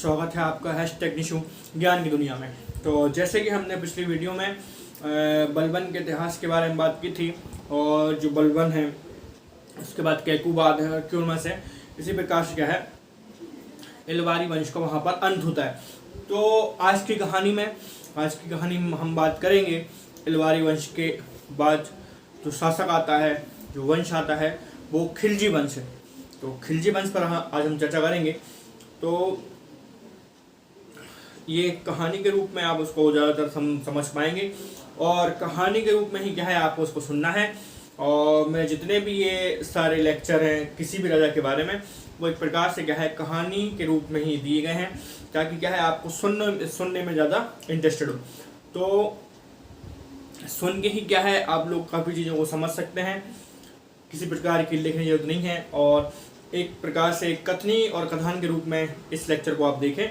स्वागत है आपका #निशु ज्ञान की दुनिया में। तो जैसे कि हमने पिछली वीडियो में बलबन के इतिहास के बारे में बात की थी और जो बलबन है उसके बाद कैकुबाद है और क्यूर्मस है, इसी प्रकार से क्या है इलवारी वंश का वहाँ पर अंत होता है। तो आज की कहानी में हम बात करेंगे इलवारी वंश के बाद जो शासक आता है, जो वंश आता है वो खिलजी वंश है। तो खिलजी वंश पर आज हम चर्चा करेंगे। तो ये कहानी के रूप में आप उसको ज़्यादातर समझ पाएंगे और कहानी के रूप में ही क्या है आपको उसको सुनना है। और मेरे जितने भी ये सारे लेक्चर हैं किसी भी राजा के बारे में वो एक प्रकार से क्या है कहानी के रूप में ही दिए गए हैं, ताकि क्या है आपको सुनने में ज़्यादा इंटरेस्टेड हो। तो सुन के ही क्या है आप लोग काफ़ी चीज़ों को समझ सकते हैं, किसी प्रकार की लिखने की जरूरत नहीं है। और एक प्रकार से कथनी और कथान के रूप में इस लेक्चर को आप देखें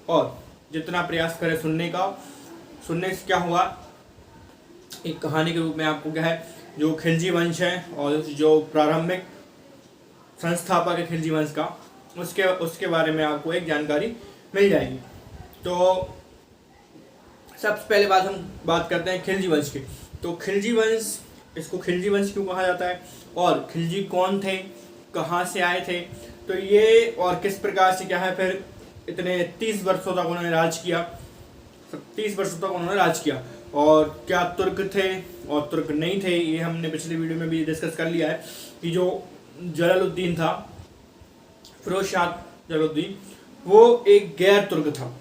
और जितना प्रयास करें सुनने से क्या हुआ, एक कहानी के रूप में आपको क्या है जो खिलजी वंश है और जो प्रारंभिक संस्थापक है खिलजी वंश का उसके बारे में आपको एक जानकारी मिल जाएगी। तो सबसे पहले हम बात करते हैं खिलजी वंश की। तो खिलजी वंश, इसको खिलजी वंश क्यों कहा जाता है और खिलजी कौन थे, कहाँ से आए थे, तो ये और किस प्रकार से क्या है फिर इतने 30 वर्षों तक उन्होंने राज किया, 30 वर्षों तक उन्होंने राज किया। और क्या तुर्क थे और तुर्क नहीं थे, ये हमने पिछले वीडियो में भी डिस्कस कर लिया है कि जो जलालुद्दीन था, फिरोज शाह जलालुद्दीन, वो एक गैर तुर्क था,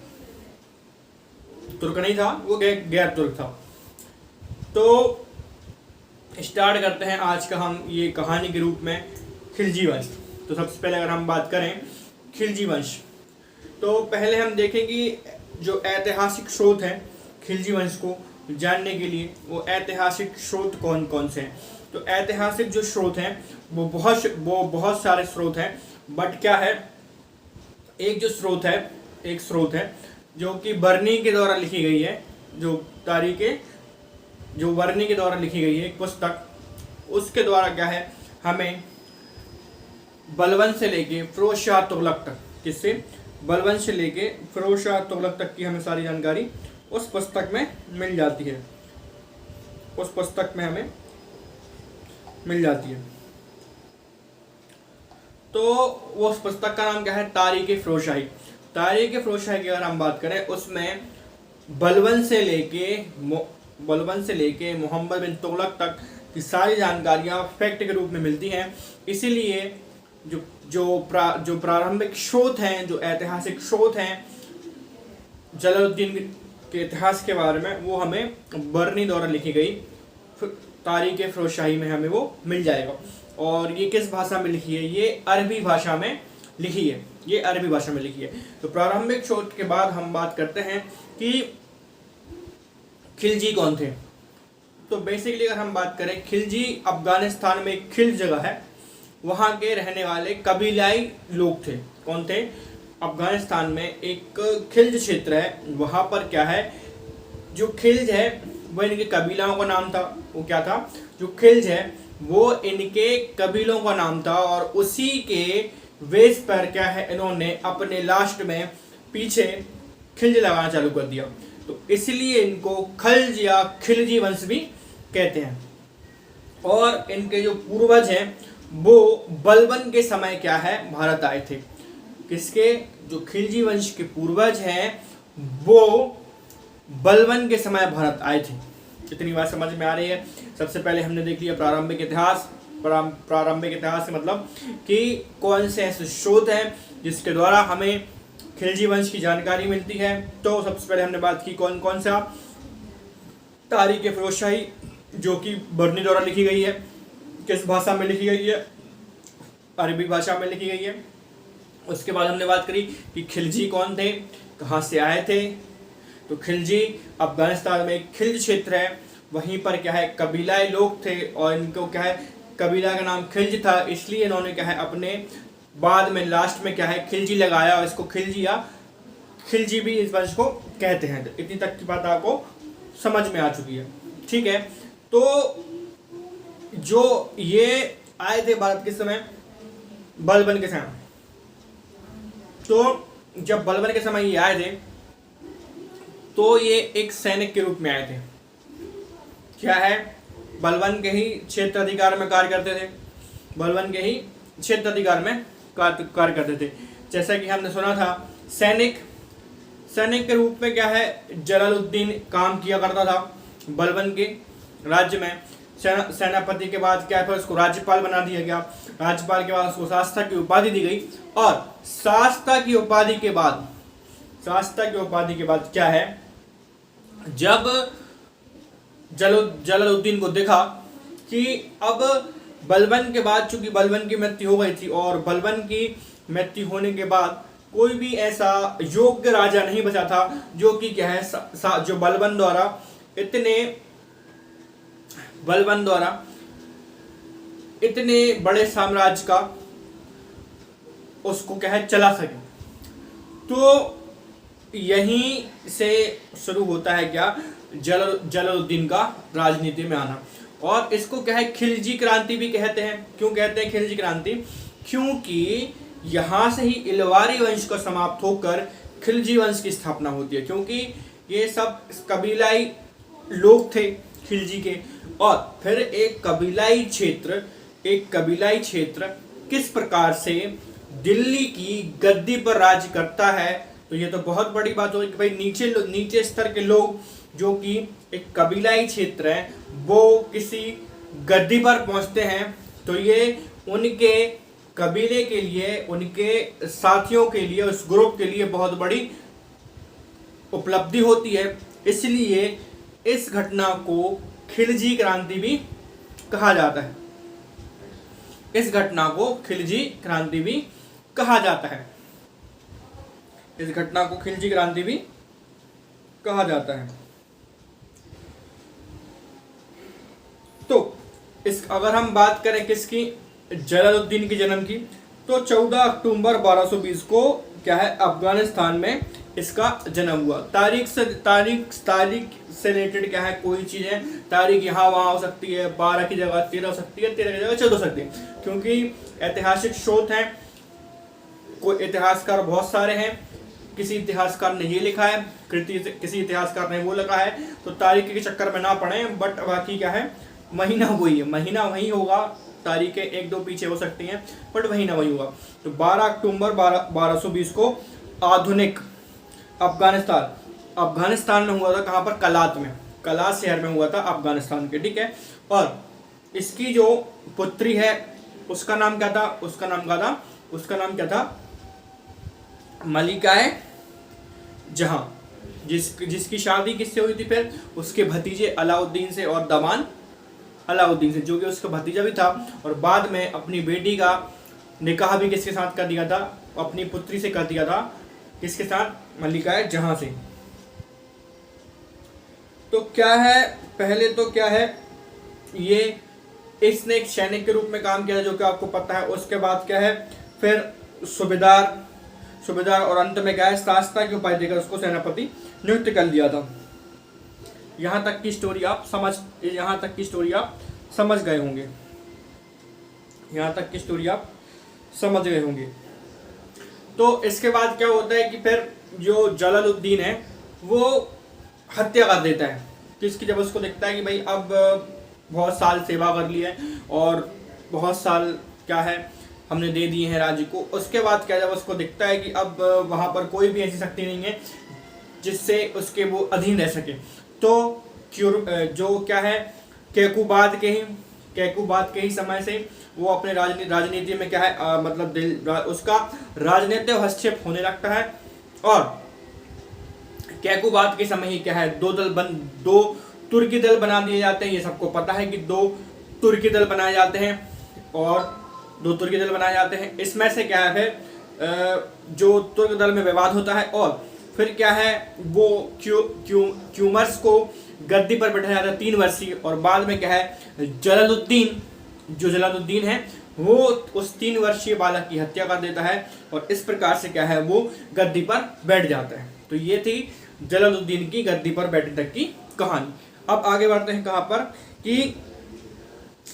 तुर्क नहीं था, वो गैर तुर्क था। तो स्टार्ट करते हैं आज का हम ये कहानी के रूप में खिलजी वंश। तो सबसे पहले अगर हम बात करें खिलजी वंश, तो पहले हम देखें कि जो ऐतिहासिक स्रोत हैं खिलजी वंश को जानने के लिए, वो ऐतिहासिक स्रोत कौन कौन से हैं। तो ऐतिहासिक जो स्रोत हैं वो बहुत सारे स्रोत हैं, बट क्या है एक स्रोत है जो कि बर्नी के द्वारा लिखी गई है, जो बर्नी के द्वारा लिखी गई है एक पुस्तक, उसके द्वारा क्या है हमें बलबन से लेके फिरोज शाह तुगलक तक, किससे बलबन से लेके फिरोज शाह तुगलक तक की हमें सारी जानकारी उस पुस्तक में मिल जाती है, उस पुस्तक में हमें मिल जाती है। तो वो उस पुस्तक का नाम क्या है, तारीख-ए-फिरोजशाही। तारीख-ए-फिरोजशाही की अगर हम बात करें उसमें बलबन से लेके मोहम्मद बिन तुगलक तक की सारी जानकारियाँ फैक्ट के रूप में मिलती हैं। इसीलिए जो प्रारंभिक स्रोत हैं, जो ऐतिहासिक स्रोत हैं जलालुद्दीन के इतिहास के बारे में, वो हमें बर्नी द्वारा लिखी गई तारीख-ए-फिरोजशाही में हमें वो मिल जाएगा। और ये किस भाषा में लिखी है, ये अरबी भाषा में लिखी है, तो प्रारंभिक स्रोत के बाद हम बात करते हैं कि खिलजी कौन थे। तो बेसिकली अगर हम बात करें खिलजी, अफगानिस्तान में एक खिल्ज जगह है, वहाँ के रहने वाले कबीलाई लोग थे। कौन थे, अफगानिस्तान में एक खिल्ज क्षेत्र है, वहाँ पर क्या है जो खिल्ज है वो इनके कबीलाओं का नाम था। वो क्या था, जो खिल्ज है वो इनके कबीलों का नाम था और उसी के वेश पर क्या है इन्होंने अपने लास्ट में पीछे खिल्ज लगाना चालू कर दिया। तो इसलिए इनको खल्ज या खिलजी वंश भी कहते हैं। और इनके जो पूर्वज हैं वो बलबन के समय क्या है भारत आए थे। किसके, जो खिलजी वंश के पूर्वज हैं वो बलबन के समय भारत आए थे। इतनी बात समझ में आ रही है। सबसे पहले हमने देख लिया प्रारंभिक इतिहास से मतलब कि कौन से ऐसे स्रोत हैं जिसके द्वारा हमें खिलजी वंश की जानकारी मिलती है। तो सबसे पहले हमने बात की कौन कौन सा, तारीख-ए-फिरोजशाही जो कि बर्नी द्वारा लिखी गई है, किस भाषा में लिखी गई है, अरबी भाषा में लिखी गई है। उसके बाद हमने बात करी कि खिलजी कौन थे, कहाँ से आए थे। तो खिलजी अफगानिस्तान में एक खिल्ज क्षेत्र है, वहीं पर क्या है कबीलाई लोग थे और इनको क्या है कबीला का नाम खिल्ज था, इसलिए इन्होंने क्या है अपने बाद में लास्ट में क्या है खिलजी लगाया और इसको खिलजी या खिलजी भी इस वंश को कहते हैं। तो इतनी तक की बात आपको समझ में आ चुकी है, ठीक है। तो जो ये आए थे भारत के समय बलबन के समय, तो जब बलबन के समय ये आए थे तो ये एक सैनिक के रूप में आए थे। क्या है, बलबन के ही क्षेत्र अधिकार में कार्य करते थे, बलबन के ही क्षेत्र अधिकार में कार्य करते थे। जैसा कि हमने सुना था, सैनिक के रूप में क्या है, जलालुद्दीन काम किया करता था बलबन के राज्य में। सेनापति के बाद क्या है, फिर उसको राज्यपाल बना दिया गया। राज्यपाल के बाद उसको शास्ता की उपाधि दी गई, और शास्ता की उपाधि के बाद क्या है, जब जलालुद्दीन को देखा कि अब बलबन के बाद, चूंकि बलबन की मृत्यु हो गई थी, और बलबन की मृत्यु होने के बाद कोई भी ऐसा योग्य राजा नहीं बचा था जो कि क्या है, जो बलबन द्वारा इतने बड़े साम्राज्य का उसको क्या है, चला सके। तो यहीं से शुरू होता है क्या, जलालुद्दीन का राजनीति में आना। और इसको क्या है, खिलजी क्रांति भी कहते हैं। क्यों कहते हैं खिलजी क्रांति? क्योंकि यहाँ से ही इलवारी वंश का समाप्त होकर खिलजी वंश की स्थापना होती है। क्योंकि ये सब कबीलाई लोग थे खिलजी के, और फिर एक कबीलाई क्षेत्र किस प्रकार से दिल्ली की गद्दी पर राज्य करता है। तो ये तो बहुत बड़ी बात होगी कि भाई नीचे स्तर के लोग जो कि एक कबीलाई क्षेत्र है, वो किसी गद्दी पर पहुंचते हैं, तो ये उनके कबीले के लिए, उनके साथियों के लिए, उस ग्रुप के लिए बहुत बड़ी उपलब्धि होती है। इसलिए इस घटना को खिलजी क्रांति भी कहा जाता है। इस घटना को खिलजी क्रांति भी कहा जाता है। इस घटना को खिलजी क्रांति भी कहा जाता है। तो अगर हम बात करें किसकी, जलालुद्दीन के जन्म की, तो 14 अक्टूबर 1220 को क्या है, अफगानिस्तान में इसका जन्म हुआ। तारीख से रिलेटेड क्या है, कोई चीज है, तारीख यहाँ वहाँ हो सकती है, 12 की जगह 13 हो सकती है, 13 की जगह 14 हो सकती है, क्योंकि ऐतिहासिक स्रोत हैं, कोई इतिहासकार बहुत सारे हैं। किसी इतिहासकार ने ये लिखा है, किसी इतिहासकार ने वो लिखा है, तो तारीख के चक्कर में ना पड़े। बट बाकी क्या है, महीना वही है, महीना वही होगा, तारीखें 1-2 पीछे हो सकती हैं, बट महीना वही होगा। तो 12 अक्टूबर 1220 को आधुनिक अफगानिस्तान में हुआ था। कहाँ पर? कलात में, कलात शहर में हुआ था अफगानिस्तान के, ठीक है। और इसकी जो पुत्री है उसका नाम क्या था? उसका नाम क्या था? मलिकाए जहां, जिसकी शादी किससे हुई थी? फिर उसके भतीजे अलाउद्दीन से और दमान अलाउद्दीन से, जो कि उसका भतीजा भी था। और बाद में अपनी बेटी का निकाह भी किसके साथ कर दिया था? अपनी पुत्री से कर दिया था। किसके साथ? मलिकाए जहां से। तो क्या है, पहले तो क्या है, ये इसने एक सैनिक के रूप में काम किया जो कि आपको पता है। उसके बाद क्या है, फिर सूबेदार, और अंत में क्या है, शास्ता की उपाधि देकर उसको सेनापति नियुक्त कर दिया था। यहाँ तक की स्टोरी आप समझ गए होंगे। तो इसके बाद क्या होता है कि फिर जो जलालुद्दीन है वो हत्या कर देता है। किसकी? जब उसको देखता है कि भाई अब बहुत साल सेवा कर ली है और बहुत साल क्या है हमने दे दिए हैं राज्य को। उसके बाद क्या, जब उसको दिखता है कि अब वहाँ पर कोई भी ऐसी शक्ति नहीं है जिससे उसके वो अधीन रह सके, तो जो क्या है, कैकुबाद के ही समय से वो अपने राजनीति में क्या है, उसका राजनीतिक हस्तक्षेप होने लगता है। और कैकुबाद के समय ही क्या है, दो तुर्की दल बना दिए जाते हैं। ये सबको पता है कि 2 तुर्की दल बनाए जाते हैं, और 2 तुर्की दल बनाए जाते हैं। इसमें से क्या है, जो तुर्क दल में विवाद होता है, और फिर क्या है, वो क्यूमर्स को गद्दी पर बैठाया जाता है 3 वर्षीय। और बाद में क्या है, जलालुद्दीन है वो उस 3 वर्षीय बालक की हत्या कर देता है, और इस प्रकार से क्या है, वो गद्दी पर बैठ जाता है। तो ये थी जलालुद्दीन की गद्दी पर बैठने तक की कहानी। अब आगे बढ़ते हैं कहाँ पर, कि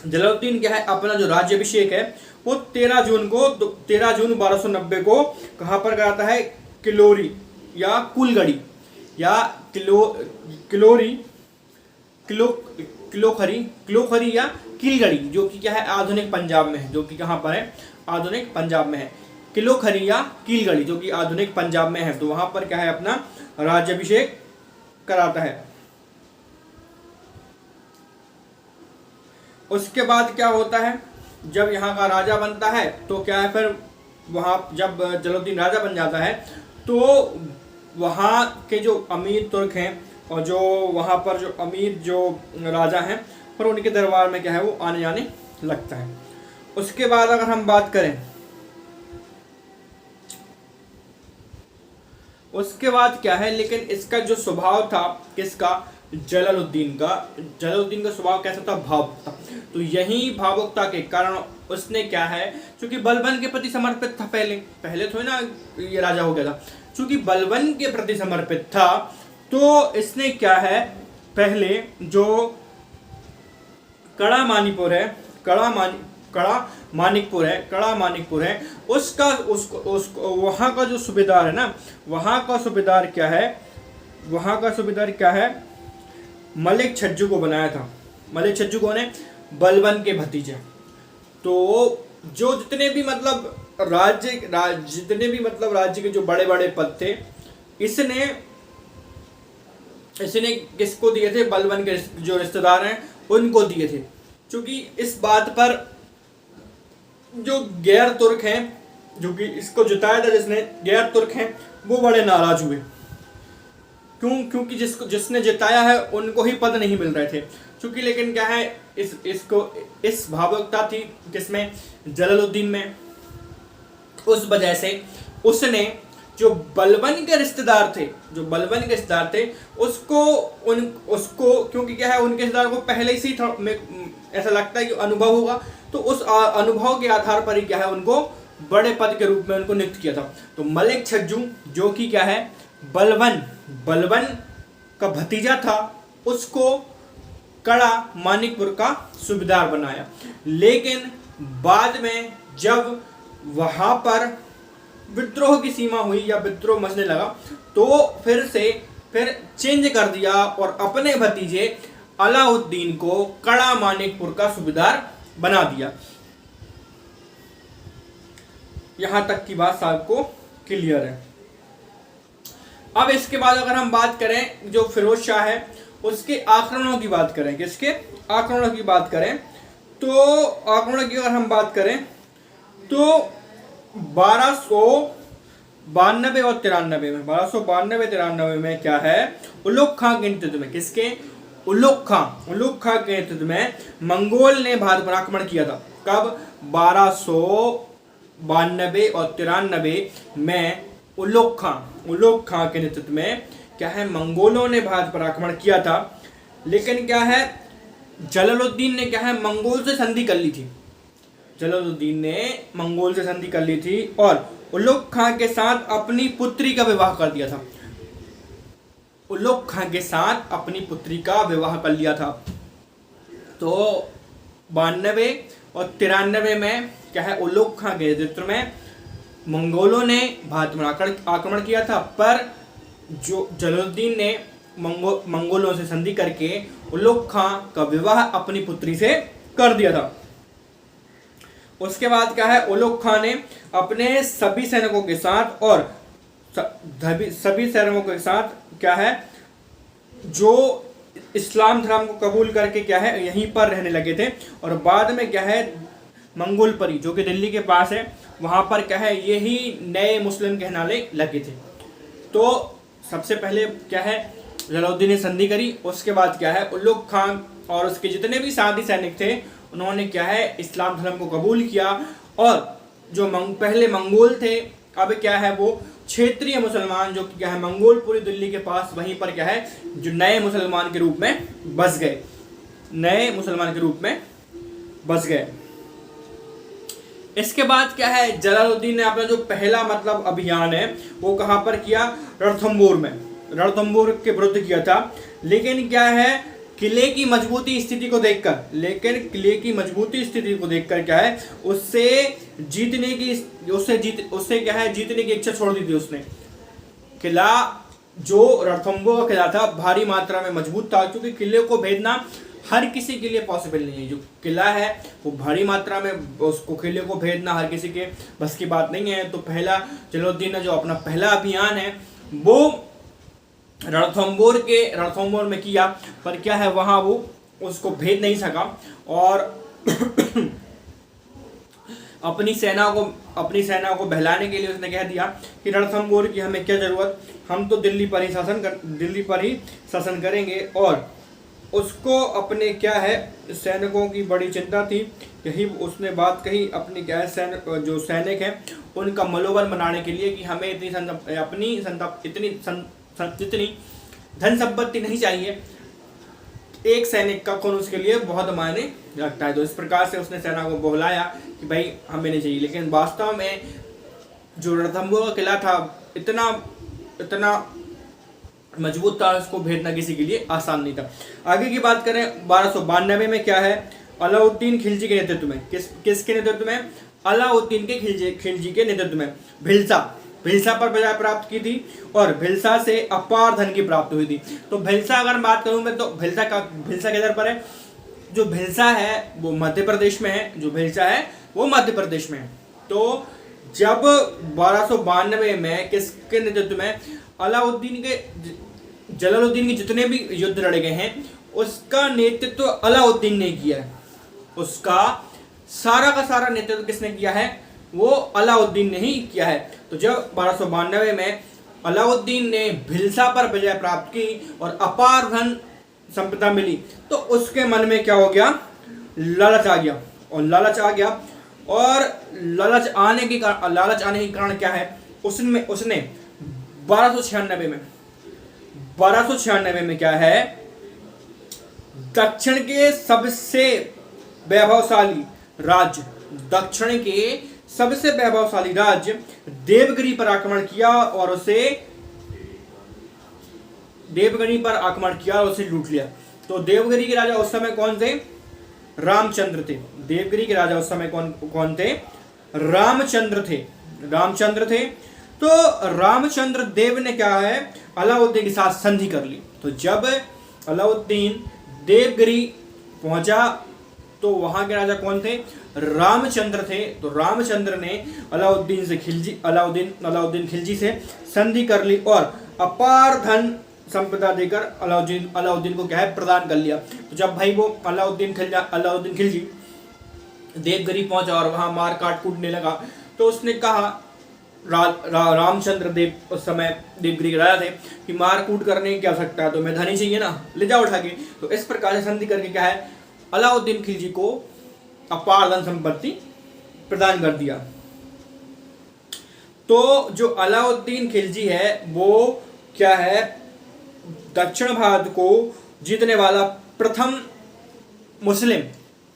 जलालुद्दीन क्या है, अपना जो राज्याभिषेक है वो 13 जून 1290 को कहाँ पर कराता है? किलोरी या कुलगढ़ी या किलोरी किलो किलोखरी या किलगढ़ी, जो कि क्या है आधुनिक पंजाब में है, जो कि कहाँ पर है आधुनिक पंजाब में है। किलोखरी या किलगढ़ी जो कि आधुनिक पंजाब में है, तो वहां पर क्या है अपना राज्याभिषेक कराता है। उसके बाद क्या होता है, जब यहाँ का राजा बनता है तो क्या है फिर वहाँ जब जलालुद्दीन राजा बन जाता है तो वहाँ के जो अमीर तुर्क हैं और जो वहाँ पर जो अमीर जो राजा हैं पर उनके दरबार में क्या है वो आने जाने लगता है। उसके बाद अगर हम बात करें, उसके बाद क्या है, लेकिन इसका जो स्वभाव था किसका, जलालुद्दीन का स्वभाव कैसा था, भावुक था। तो यही भावुकता के कारण उसने क्या है, क्योंकि बलबन के प्रति समर्पित था, पहले थोड़ी ना ये राजा हो गया था, क्योंकि बलबन के प्रति समर्पित था तो इसने क्या है पहले जो कड़ा मानिकपुर है उसका उसको वहाँ का जो सूबेदार है ना, वहाँ का सूबेदार क्या है मलिक छज्जू को बनाया था। मलिक छज्जू कौन है, बलबन के भतीजे। तो जो जितने भी मतलब राज्य के जो बड़े बड़े पद थे इसने किसको दिए थे, बलबन के जो रिश्तेदार हैं उनको दिए थे। क्योंकि इस बात पर जो गैर तुर्क हैं, जो कि इसको जिताया था जिसने, गैर तुर्क हैं वो बड़े नाराज हुए। क्योंकि जिसने जिताया है उनको ही पद नहीं मिल रहे थे। क्योंकि लेकिन क्या है इस भावुकता थी किसमें, जलालुद्दीन में। उस वजह से उसने जो बलबन के रिश्तेदार थे उसको क्योंकि क्या है उनके रिश्तेदार को पहले से ही ऐसा लगता है कि अनुभव होगा, तो उस अनुभव के आधार पर ही क्या है उनको बड़े पद के रूप में उनको नियुक्त किया था। तो मलिक छज्जू जो कि क्या है बलबन का भतीजा था, उसको कड़ा मानिकपुर का सूबेदार बनाया। लेकिन बाद में जब वहां पर विद्रोह की सीमा हुई या विद्रोह मचने लगा तो फिर चेंज कर दिया और अपने भतीजे अलाउद्दीन को कड़ा मानिकपुर का सूबेदार बना दिया। यहां तक की बात आपको क्लियर है। अब इसके बाद अगर हम बात करें जो फिरोज शाह है उसके आक्रमणों की बात करें, किसके आक्रमणों की बात करें, तो आक्रमणों की अगर हम बात करें तो 1292 और 93 में क्या है, उलुग खां के नेतृत्व में, किसके, उलुग खां के नेतृत्व में मंगोल ने भारत पर आक्रमण किया था। कब, 1292 और 93 में उलुग खां के नेतृत्व में क्या है मंगोलों ने भारत पर आक्रमण किया था। लेकिन क्या है जलालुद्दीन ने क्या है मंगोल से संधि कर ली थी और उलुग खां के साथ अपनी पुत्री का विवाह कर दिया था। तो 92 और 93 में क्या है उलुग खां के नेतृत्व में मंगोलों ने भारत में आक्रमण किया था, पर जो जलालुद्दीन ने मंगोलों से संधि करके उलुग खां का विवाह अपनी पुत्री से कर दिया था। उसके बाद क्या है उलुग खां ने अपने सभी सैनिकों के साथ और सभी सैनिकों के साथ क्या है जो इस्लाम धर्म को कबूल करके क्या है यहीं पर रहने लगे थे। और बाद में क्या है मंगोलपरी जो कि दिल्ली के पास है, वहां पर क्या है यही नए मुस्लिम कहलाने लगे थे। तो सबसे पहले क्या है जलालुद्दीन ने संधि करी, उसके बाद क्या है उलुग खां और उसके जितने भी साथी सैनिक थे उन्होंने क्या है इस्लाम धर्म को कबूल किया। और जो पहले मंगोल थे अब क्या है वो क्षेत्रीय मुसलमान जो कि क्या है मंगोलपुरी दिल्ली के पास वहीं पर क्या है जो नए मुसलमान के रूप में बस गए। इसके बाद क्या है जलालुद्दीन ने अपना जो पहला मतलब अभियान है वो कहां पर किया, रणथंबोर के विरुद्ध किया था। लेकिन क्या है किले की मजबूती स्थिति को देखकर क्या है उससे क्या है जीतने की इच्छा छोड़ दी थी उसने। किला जो रणथंभौर का किला था भारी मात्रा में मजबूत था, क्योंकि किले को भेदना हर किसी के लिए पॉसिबल नहीं है। जो किला है वो भारी मात्रा में, उसको किले को भेदना हर किसी के बस की बात नहीं है। तो पहला जलालुद्दीन ने जो अपना पहला अभियान है वो रणथंभौर में किया, पर क्या है वहां वो उसको भेद नहीं सका और अपनी सेना को बहलाने के लिए उसने कह दिया कि रणथंभौर की हमें क्या जरूरत, हम तो दिल्ली पर ही शासन करेंगे। और उसको अपने क्या है सैनिकों की बड़ी चिंता थी, यही उसने बात कही अपनी क्या है जो सैनिक हैं उनका मनोबल बनाने के लिए कि हमें इतनी धन संपत्ति नहीं चाहिए, एक सैनिक का खून उसके लिए बहुत मायने रखता है। तो इस प्रकार से उसने सेना को बहलाया कि भाई हमें नहीं चाहिए। लेकिन वास्तव में जो रणथंभौर का किला था इतना मजबूत था, उसको भेदना किसी के लिए आसान नहीं था। आगे की बात करें 1292 में क्या है, अलाउद्दीन खिलजी के नेतृत्व में, किसके नेतृत्व में, अलाउद्दीन के खिलजी के नेतृत्व में भिलसा पर विजय प्राप्त की थी और भिलसा से अपार धन की प्राप्ति हुई थी। तो भिलसा अगर बात करूं मैं तो भिलसा किधर पर है, जो भिलसा है वो मध्य प्रदेश में है, जो भिलसा है वो मध्य प्रदेश में है। तो जब 1292 में किसके नेतृत्व में जलालुद्दीन के जितने भी युद्ध लड़े गए हैं उसका नेतृत्व अलाउद्दीन ने किया है, उसका सारा का सारा नेतृत्व किसने किया है, वो अलाउद्दीन ने ही किया है। तो जब 1292 में अलाउद्दीन ने भिलसा पर विजय प्राप्त की और अपार धन संपदा मिली तो उसके मन में क्या हो गया, लालच आ गया। और लालच आने के कारण क्या है, उसने 1296 में क्या है, दक्षिण के सबसे वैभवशाली राज्य देवगिरी पर आक्रमण किया और उसे लूट लिया। तो देवगिरी के राजा उस समय कौन थे, रामचंद्र थे। देवगिरी के राजा उस समय कौन थे, रामचंद्र थे। तो रामचंद्र देव ने क्या है, अलाउद्दीन के साथ संधि कर ली। तो जब अलाउद्दीन देवगिरी पहुंचा तो वहां के राजा कौन थे, रामचंद्र थे। तो रामचंद्र ने अलाउद्दीन खिलजी से संधि कर ली और अपार धन संपदा देकर अलाउद्दीन को क्या है, प्रदान कर लिया। तो जब भाई वो अलाउद्दीन खिलजी देवगिरी पहुंचा और वहां मार काट कूटने लगा तो उसने कहा, रामचंद्र देव उस समय देवगिरी के राजा थे, कि मार कूट करने की क्या आवश्यकता है, तो मैं धनी चाहिए ना, ले जाओ उठा के। तो इस प्रकार से संधि करके क्या है, अलाउद्दीन खिलजी को अपार धन संपत्ति प्रदान कर दिया। तो जो अलाउद्दीन खिलजी है वो क्या है, दक्षिण भारत को जीतने वाला प्रथम मुस्लिम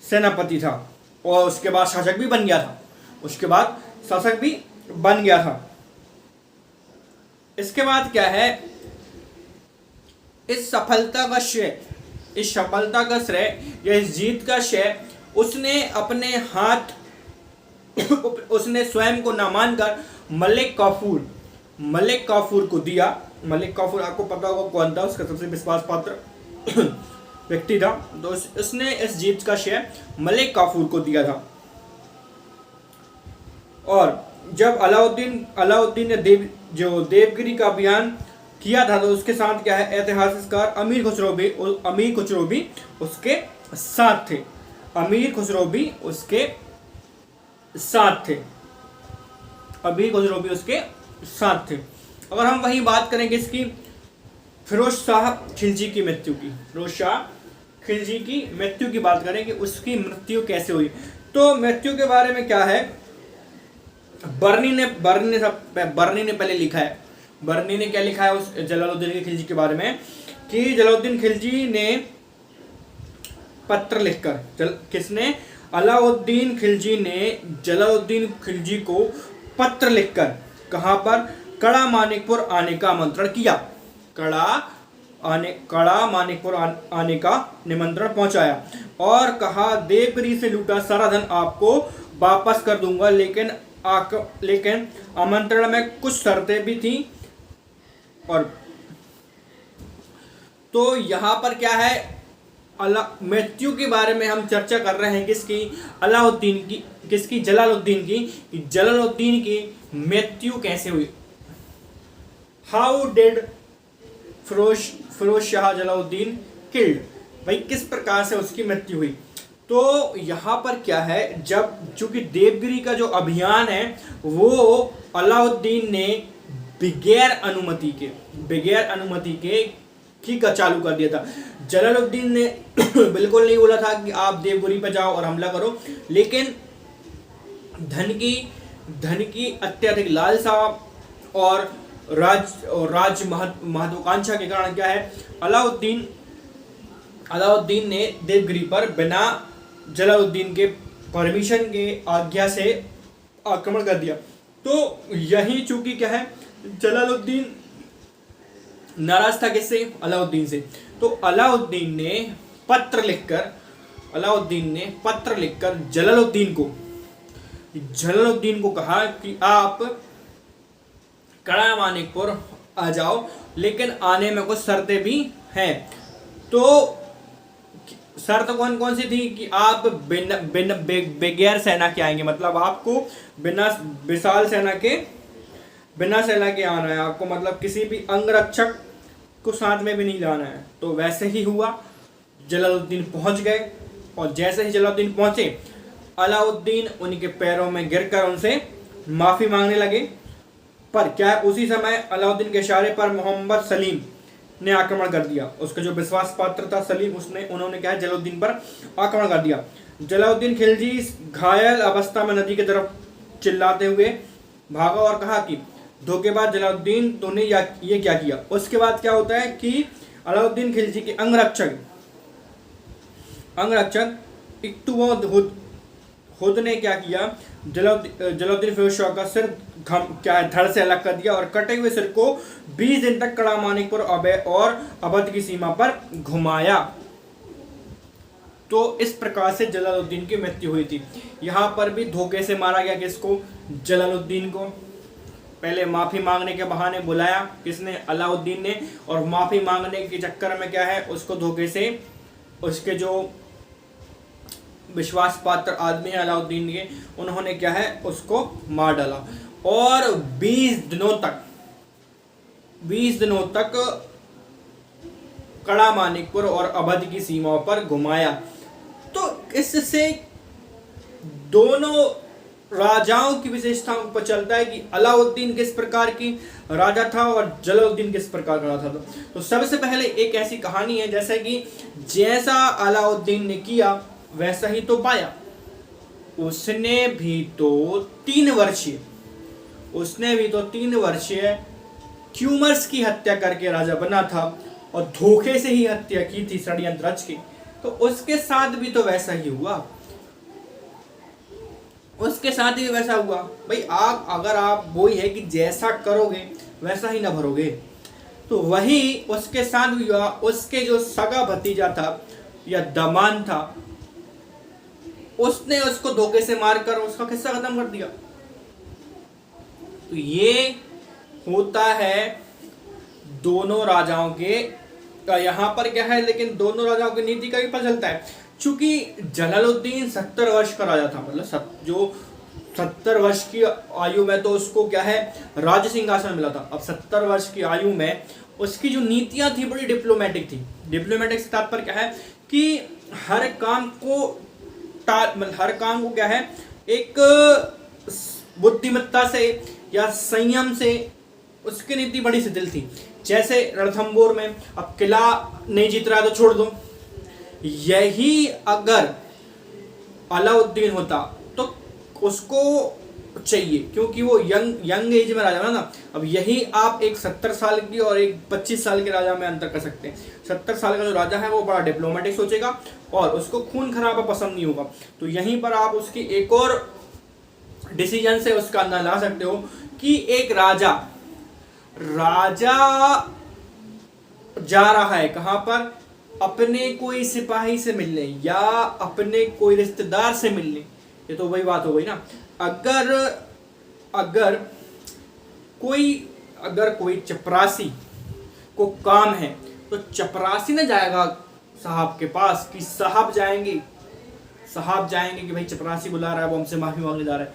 सेनापति था और उसके बाद शासक भी बन गया था। इसके बाद क्या है, इस सफलता का श्रेय या इस जीत का श्रेय उसने अपने हाथ उसने स्वयं को ना मानकर मलिक काफूर को दिया। मलिक काफूर आपको पता होगा कौन था, उसका सबसे विश्वास पात्र व्यक्ति था। तो उसने इस जीत का श्रेय मलिक काफूर को दिया था। और जब अलाउद्दीन ने देवगिरी का अभियान किया था तो उसके साथ क्या है, ऐतिहासिककार अमीर खुसरो भी उसके साथ थे। अगर हम वही बात करेंगे इसकी फिरोज शाह खिलजी की मृत्यु की बात करें कि उसकी मृत्यु कैसे हुई। तो मृत्यु के बारे में क्या है, बर्नी ने पहले लिखा है। बर्नी ने क्या लिखा है उस जलालुद्दीन खिलजी के बारे में, कि जलालुद्दीन खिलजी ने पत्र लिखकर, अलाउद्दीन खिलजी ने जलालुद्दीन खिलजी को पत्र लिखकर कहां पर, कड़ा मानिकपुर आने का आमंत्रण किया। कड़ा मानिकपुर आने का निमंत्रण पहुंचाया और कहा, देवगिरी से लूटा सारा धन आपको वापस कर दूंगा, लेकिन आमंत्रण में कुछ शर्तें भी थी और तो यहाँ पर क्या है, मृत्यु के बारे में हम चर्चा कर रहे हैं किसकी, अलाउद्दीन की, किसकी, जलालुद्दीन की। जलालुद्दीन की मृत्यु कैसे हुई, how did Firoz Shah Jalaluddin killed, भाई किस प्रकार से उसकी मृत्यु हुई। तो यहाँ पर क्या है, जब चूंकि देवगिरी का जो अभियान है वो अलाउद्दीन ने बगैर अनुमति के का चालू कर दिया था। जलालुद्दीन ने बिल्कुल नहीं बोला था कि आप देवगिरी पर जाओ और हमला करो, लेकिन धन की अत्यधिक लालसा और राज महत्वाकांक्षा के कारण क्या है, अलाउद्दीन ने देवगिरी पर बिना जलालुद्दीन के परमिशन के आज्ञा से आक्रमण कर दिया। तो यही चूंकि क्या है, जलालुद्दीन नाराज था किससे, अलाउद्दीन से। तो अलाउद्दीन ने पत्र लिखकर जलालुद्दीन को कहा कि आप कड़ा मानिकपुर आ जाओ, लेकिन आने में कुछ शर्तें भी हैं। तो शर्त कौन कौन सी थी कि आप बगैर सेना के आएंगे, मतलब आपको बिना सेना के आना है आपको, मतलब किसी भी अंगरक्षक को साथ में भी नहीं लाना है। तो वैसे ही हुआ, जलालुद्दीन पहुंच गए, और जैसे ही जलालुद्दीन पहुंचे, अलाउद्दीन उनके पैरों में गिरकर उनसे माफी मांगने लगे। पर क्या है, उसी समय अलाउद्दीन के इशारे पर मोहम्मद सलीम ने आक्रमण कर दिया। उसका जो विश्वास पात्र था सलीम, उन्होंने क्या है, जलालुद्दीन पर आक्रमण कर दिया। जलालुद्दीन खिलजी घायल अवस्था में नदी की तरफ चिल्लाते हुए भागा और कहा कि धोखेबाज जलालुद्दीन, तूने ये क्या किया। उसके बाद क्या होता है कि अलाउद्दीन खिलजी के अंगरक्षक खुद ने क्या किया, जलालुद्दीन फिरोज शाह का सिर धड़ से अलग कर दिया और कटे हुए सिर को 20 दिन तक कड़ा मानिकपुर और अवध की सीमा पर घुमाया। तो इस प्रकार से जलालुद्दीन की मृत्यु हुई थी। यहाँ पर भी धोखे से मारा गया किसको, जलालुद्दीन को। पहले माफी मांगने के बहाने बुलाया किसने, अलाउद्दीन ने, और माफी मांगने के चक्कर में क्या है, उसको धोखे से उसके जो विश्वास पात्र आदमी है अलाउद्दीन के, उन्होंने क्या है, उसको मार डाला और 20 दिनों तक कड़ा मानिकपुर और अवध की सीमाओं पर घुमाया। तो इससे दोनों राजाओं की विशेषताओं पर चलता है कि अलाउद्दीन किस प्रकार की राजा था और जलालुद्दीन किस प्रकार का राजा था। तो सबसे पहले एक ऐसी कहानी है, जैसे कि जैसा अलाउद्दीन ने किया वैसा ही तो पाया। उसने भी तो 3 वर्षीय क्यूमर्स की हत्या करके राजा बना था और धोखे से ही हत्या की थी, षड्यंत्र रच के। तो उसके साथ भी तो वैसा ही हुआ, भाई। अगर आप वही है कि जैसा करोगे वैसा ही ना भरोगे, तो वही उसके साथ भी हुआ। उसके जो सगा भतीजा था या दामाद था, उसने उसको धोखे से मारकर उसका किस्सा खत्म कर दिया। तो ये होता है दोनों राजाओं के, यहाँ पर क्या है, लेकिन दोनों राजाओं की नीति का भी पता चलता है। चूंकि जलालुद्दीन 70 वर्ष का राजा था, मतलब जो 70 वर्ष की आयु में तो उसको क्या है, राज सिंहासन मिला था। अब 70 वर्ष की आयु में उसकी जो नीतियां थी बड़ी डिप्लोमेटिक थी। डिप्लोमेटिक से तात्पर्य क्या है कि हर काम को क्या है, एक बुद्धिमत्ता से या संयम से उसकी नीति बड़ी शिथिल थी। जैसे रणथंबोर में अब किला नहीं जीत रहा तो छोड़ दो, यही अगर अलाउद्दीन होता तो उसको चाहिए, क्योंकि वो यंग एज में राजा ना। अब यही आप एक 70 साल की और एक 25 साल के राजा में अंतर कर सकते हैं। 70 साल का जो राजा है वो बड़ा डिप्लोमेटिक सोचेगा और उसको खून खराबा पसंद नहीं होगा। तो यहीं पर आप उसकी एक और डिसीजन से उसका अंदाजा ला सकते हो कि एक राजा जा रहा है कहां पर, अपने कोई सिपाही से मिलने या अपने कोई रिश्तेदार से मिलने। ये तो वही बात हो गई ना। अगर कोई चपरासी को काम है, तो चपरासी ना जाएगा साहब के पास कि साहब जाएंगे कि भाई चपरासी बुला रहा है, वो हमसे माफी मांगने जा रहा है।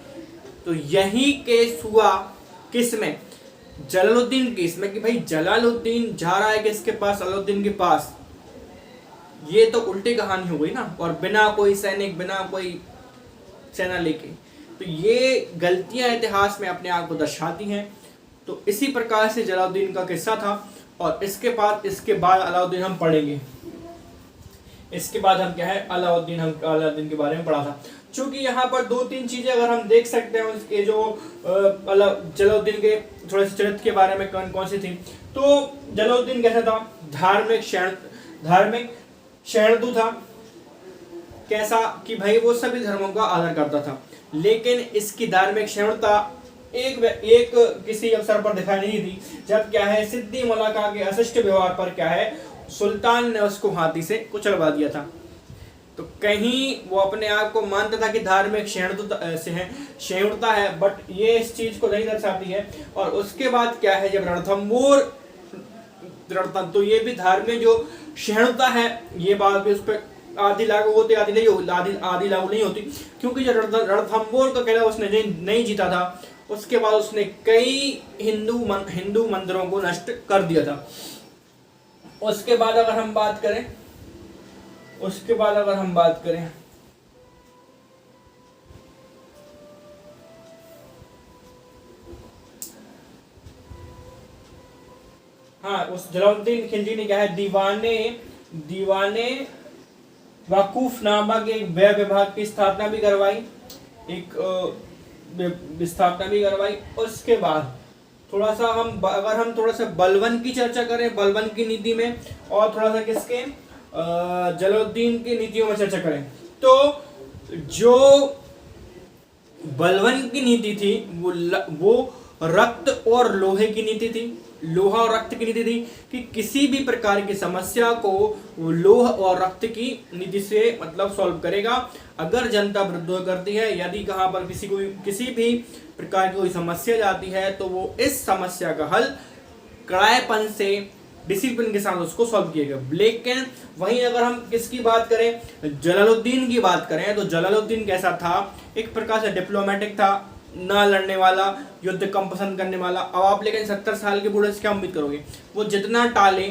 तो यही केस हुआ किसमें, जलालुद्दीन केस में, कि भाई जलालुद्दीन जा रहा है किसके पास, अलाउद्दीन के पास। ये तो उल्टी कहानी हो गई ना, और बिना कोई सैनिक, बिना कोई सेना लेके। तो ये गलतियां इतिहास में अपने आप को दर्शाती हैं। तो इसी प्रकार से जलालुद्दीन का किस्सा था। और इसके बाद अलाउद्दीन हम पढ़ेंगे। इसके बाद हम क्या है, अलाउद्दीन के बारे में पढ़ा था। चूंकि यहाँ पर 2-3 चीजें अगर हम देख सकते हैं उसके जो जलालुद्दीन के थोड़े से चरित्र के बारे में कौन सी थी। तो जलालुद्दीन कैसा था, धार्मिक शरणदू था। कैसा कि भाई वो सभी धर्मों का आदर करता था, लेकिन इसकी धार्मिक क्षमता एक किसी अवसर पर दिखाई नहीं दी, जब क्या है सिद्दी मलाका के अशिष्ट व्यवहार पर क्या है सुल्तान ने उसको हाथी से कुचलवा दिया था। तो कहीं वो अपने आप को मानता था कि धार्मिक क्षमता है, बट ये इस चीज को नहीं दर्शाती है। और उसके बाद क्या है, जब रणथंबोर, तो ये भी धार्मिक जो क्षमता है, ये बात भी उस पर आदि लागू होती, आदि लागू नहीं होती, क्योंकि जो रणथंबोर का किला उसने नहीं जीता था, उसके बाद उसने कई हिंदू मंदिरों को नष्ट कर दिया था। उसके बाद अगर हम बात करें हाँ, उस जलालुद्दीन खिलजी ने क्या है, दीवाने वकूफ नामक एक व्यय विभाग की स्थापना भी करवाई, उसके बाद अगर हम थोड़ा सा बलबन की चर्चा करें, बलबन की नीति में, और थोड़ा सा किसके जलालुद्दीन की नीतियों में चर्चा करें, तो जो बलबन की नीति थी वो रक्त और लोहे की नीति थी, लोहा और रक्त की नीति थी, कि किसी भी प्रकार की समस्या को लोहा और रक्त की नीति से मतलब सॉल्व करेगा। अगर जनता विरोध करती है, यदि कहां पर किसी भी प्रकार की कोई समस्या जाती है, तो वो इस समस्या का हल कड़ाईपन से, डिसिप्लिन के साथ उसको सॉल्व किएगा। लेकिन वहीं अगर हम किसकी बात करें, जलालुद्दीन की बात करें, तो जलालुद्दीन कैसा था, एक प्रकार से डिप्लोमेटिक था, ना लड़ने वाला, युद्ध कम पसंद करने वाला। अब आप लेकिन 70 साल के बूढ़े से क्या उम्मीद करोगे, वो जितना टाले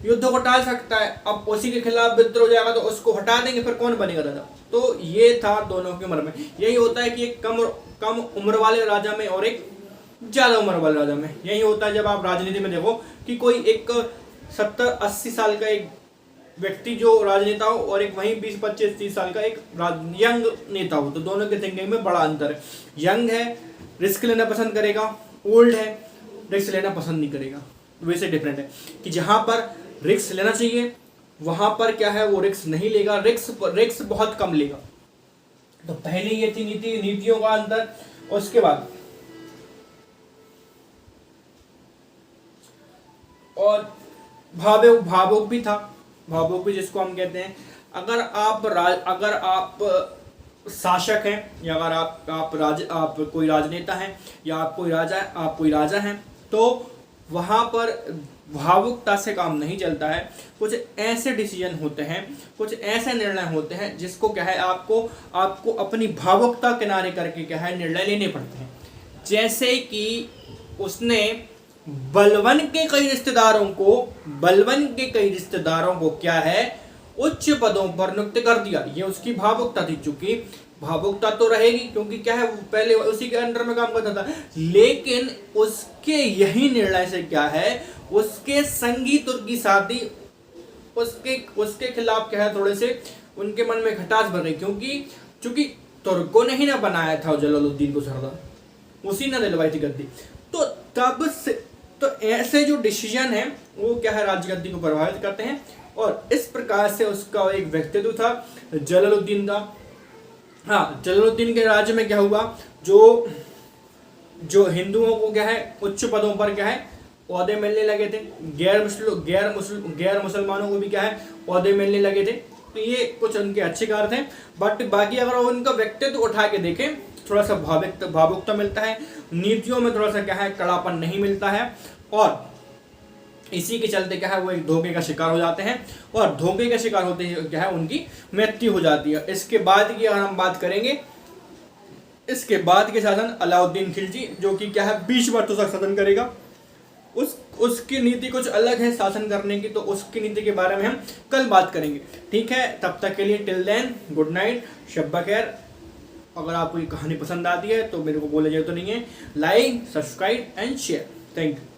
युद्ध को टाल सकता है, अब उसी के खिलाफ विद्रोह हो जाएगा तो उसको हटा देंगे, फिर कौन बनेगा राजा। तो ये था दोनों की उम्र में। यही होता है कि एक कम उम्र वाले राजा में और एक ज्यादा उम्र वाले राजा में यही होता है। जब आप राजनीति में देखो कि कोई एक 70-80 साल का एक व्यक्ति जो राजनेता हो, और एक वहीं 20-25-30 साल का एक यंग नेता हो, तो दोनों के थिंकिंग में बड़ा अंतर है। यंग है रिस्क लेना पसंद करेगा, ओल्ड है रिस्क लेना पसंद नहीं करेगा। वैसे डिफरेंट है कि जहां पर रिस्क लेना चाहिए वहां पर क्या है, वो रिस्क नहीं लेगा, रिस्क बहुत कम लेगा। तो पहले ये थी नीतियों का अंतर। उसके बाद और भावुक भी था, भावुक भी जिसको हम कहते हैं, अगर आप शासक हैं, या अगर आप कोई राजनेता हैं, या आप कोई राजा हैं, तो वहां पर भावुकता से काम नहीं चलता है। कुछ ऐसे डिसीजन होते हैं, कुछ ऐसे निर्णय होते हैं जिसको क्या है, आपको अपनी भावुकता किनारे करके क्या है निर्णय लेने पड़ते हैं। जैसे कि उसने बलबन के कई रिश्तेदारों को क्या है उच्च पदों पर नियुक्त कर दिया। ये उसकी भावुकता थी। चूंकि भावुकता तो रहेगी, क्योंकि क्या है वो पहले उसी के अंडर में काम करता था, लेकिन उसके यही निर्णय से क्या है, उसके संगी तुर्क की शादी उसके खिलाफ क्या है थोड़े से उनके मन में खटास भर रही, क्योंकि तुर्कों ने ही ना बनाया था जलालुद्दीन को सरदार, उसी ने दिलवाई थी गद्दी। तो तब से तो ऐसे जो डिसीजन है वो क्या है राजगद्दी को प्रभावित करते हैं। और इस प्रकार से उसका एक व्यक्तित्व था जलालुद्दीन का। हाँ, जलालुद्दीन के राज्य में क्या हुआ, जो हिंदुओं को क्या है उच्च पदों पर क्या है ओहदे मिलने लगे थे, गैर मुसलमानों को भी क्या है ओहदे मिलने लगे थे। तो ये कुछ उनके अच्छे कार्य थे। बट बाकी अगर उनका व्यक्तित्व उठा के देखें, थोड़ा सा भावुकता मिलता है, नीतियों में थोड़ा सा क्या है कड़ापन नहीं मिलता है। और इसी के चलते क्या है वो एक धोखे का शिकार हो जाते हैं और धोखे का शिकार होते ही क्या है उनकी मृत्यु हो जाती है। इसके बाद की अगर हम बात करेंगे, इसके बाद के शासन अलाउद्दीन खिलजी, जो कि क्या है 20 वर्षों तक शासन करेगा। उसकी नीति कुछ अलग है शासन करने की, तो उसकी नीति के बारे में हम कल बात करेंगे। ठीक है, तब तक के लिए टिल देन गुड नाइट, शब खैर। अगर आपको ये कहानी पसंद आती है तो मेरे को बोले जाए तो नहीं है, like subscribe and share. Thank you.